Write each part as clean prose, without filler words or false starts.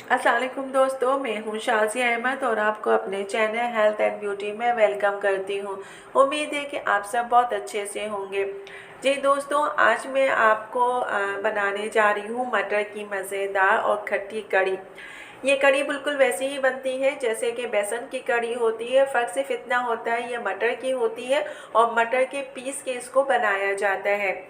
अस्सलाम वालेकुम दोस्तों, मैं हूँ शाज़िया अहमद और आपको अपने चैनल हेल्थ एंड ब्यूटी में वेलकम करती हूँ। उम्मीद है कि आप सब बहुत अच्छे से होंगे। जी दोस्तों, आज मैं आपको बनाने जा रही हूँ मटर की मज़ेदार और खट्टी कड़ी। ये कड़ी बिल्कुल वैसी ही बनती है जैसे कि बेसन की कड़ी होती है। फ़र्क सिर्फ इतना होता है, ये मटर की होती है और मटर के पीस के इसको बनाया जाता है।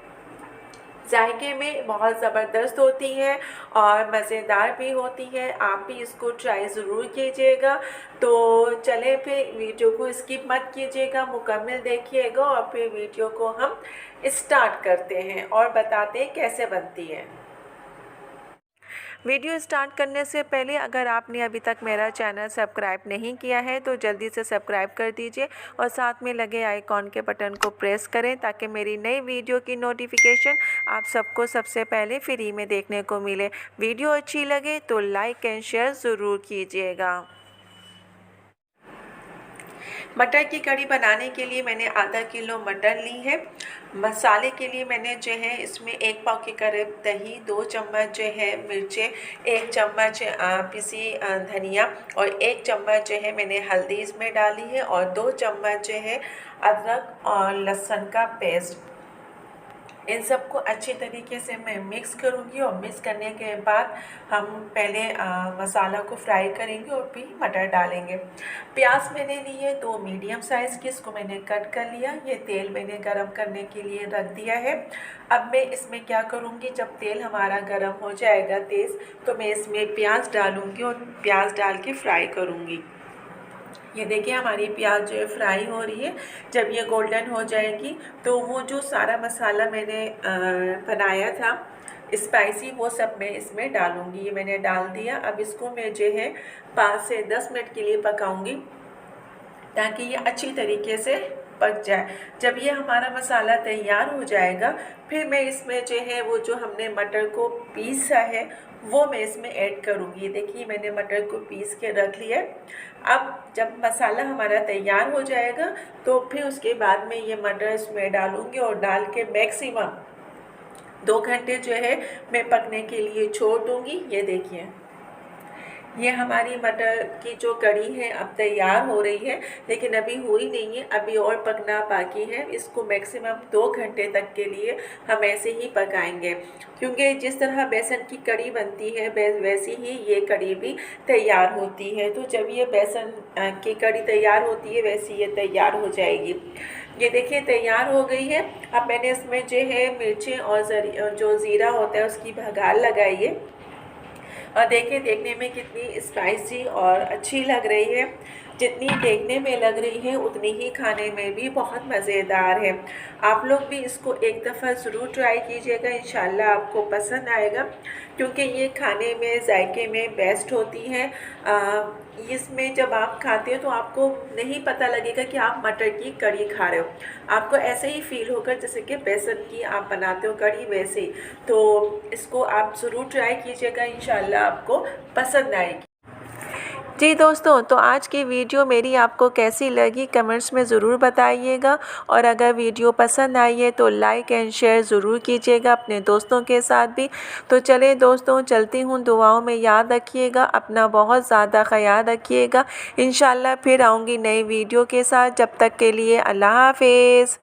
जायके में बहुत ज़बरदस्त होती है और मज़ेदार भी होती है। आप भी इसको ट्राई ज़रूर कीजिएगा। तो चलें फिर वीडियो को स्किप मत कीजिएगा, मुकम्मल देखिएगा और फिर वीडियो को हम स्टार्ट करते हैं और बताते हैं कैसे बनती है। वीडियो स्टार्ट करने से पहले अगर आपने अभी तक मेरा चैनल सब्सक्राइब नहीं किया है तो जल्दी से सब्सक्राइब कर दीजिए और साथ में लगे आइकॉन के बटन को प्रेस करें ताकि मेरी नई वीडियो की नोटिफिकेशन आप सबको सबसे पहले फ्री में देखने को मिले। वीडियो अच्छी लगे तो लाइक एंड शेयर ज़रूर कीजिएगा। मटर की कड़ी बनाने के लिए मैंने आधा किलो मटर ली है। मसाले के लिए मैंने जो है इसमें 1 पाव के करीब दही, 2 चम्मच जो है मिर्चें, 1 चम्मच पिसी धनिया और 1 चम्मच जो है मैंने हल्दी इसमें डाली है और 2 चम्मच जो है अदरक और लहसुन का पेस्ट। इन सबको अच्छी तरीके से मैं मिक्स करूँगी और मिक्स करने के बाद हम पहले मसाला को फ्राई करेंगे और फिर मटर डालेंगे। प्याज मैंने ली है 2 मीडियम साइज़ की, इसको मैंने कट कर लिया। ये तेल मैंने गरम करने के लिए रख दिया है। अब मैं इसमें क्या करूँगी, जब तेल हमारा गरम हो जाएगा तेज़ तो मैं इसमें प्याज डालूँगी और प्याज डाल के फ्राई करूँगी। ये देखिए हमारी प्याज जो है फ्राई हो रही है। जब ये गोल्डन हो जाएगी तो वो जो सारा मसाला मैंने बनाया था स्पाइसी, वो सब मैं इसमें डालूँगी। ये मैंने डाल दिया। अब इसको मैं जो है 5 से 10 मिनट के लिए पकाऊँगी ताकि ये अच्छी तरीके से पक जाए। जब ये हमारा मसाला तैयार हो जाएगा फिर मैं इसमें जो है वो जो हमने मटर को पीसा है वो मैं इसमें ऐड करूँगी। देखिए मैंने मटर को पीस के रख लिया है। अब जब मसाला हमारा तैयार हो जाएगा तो फिर उसके बाद में ये मटर इसमें डालूँगी और डाल के मैक्सिमम 2 घंटे जो है मैं पकने के लिए छोड़ दूँगी। ये देखिए ये हमारी मटर की जो कड़ी है अब तैयार हो रही है, लेकिन अभी हुई नहीं है, अभी और पकना बाकी है। इसको मैक्सिमम 2 घंटे तक के लिए हम ऐसे ही पकाएंगे, क्योंकि जिस तरह बेसन की कड़ी बनती है वैसी ही ये कड़ी भी तैयार होती है। तो जब ये बेसन की कड़ी तैयार होती है वैसी ये तैयार हो जाएगी। ये देखिए तैयार हो गई है। अब मैंने इसमें जो है मिर्चें और जो ज़ीरा होता है उसकी भगाल लगाई है और देखिए देखने में कितनी स्पाइसी और अच्छी लग रही है। जितनी देखने में लग रही है उतनी ही खाने में भी बहुत मज़ेदार है। आप लोग भी इसको एक दफ़ा ज़रूर ट्राई कीजिएगा, इंशाल्लाह आपको पसंद आएगा, क्योंकि ये खाने में जायके में बेस्ट होती है। इसमें जब आप खाते हो तो आपको नहीं पता लगेगा कि आप मटर की कड़ी खा रहे हो। आपको ऐसे ही फ़ील होगा जैसे कि बेसन की आप बनाते हो कड़ी वैसे ही। तो इसको आप ज़रूर ट्राई कीजिएगा, इंशाल्लाह आपको पसंद आएगी। जी दोस्तों, तो आज की वीडियो मेरी आपको कैसी लगी कमेंट्स में ज़रूर बताइएगा और अगर वीडियो पसंद आई है तो लाइक एंड शेयर ज़रूर कीजिएगा अपने दोस्तों के साथ भी। तो चलें दोस्तों, चलती हूँ, दुआओं में याद रखिएगा, अपना बहुत ज़्यादा ख्याल रखिएगा। इंशाल्लाह फिर आऊँगी नई वीडियो के साथ। जब तक के लिए अल्लाह हाफ़िज़।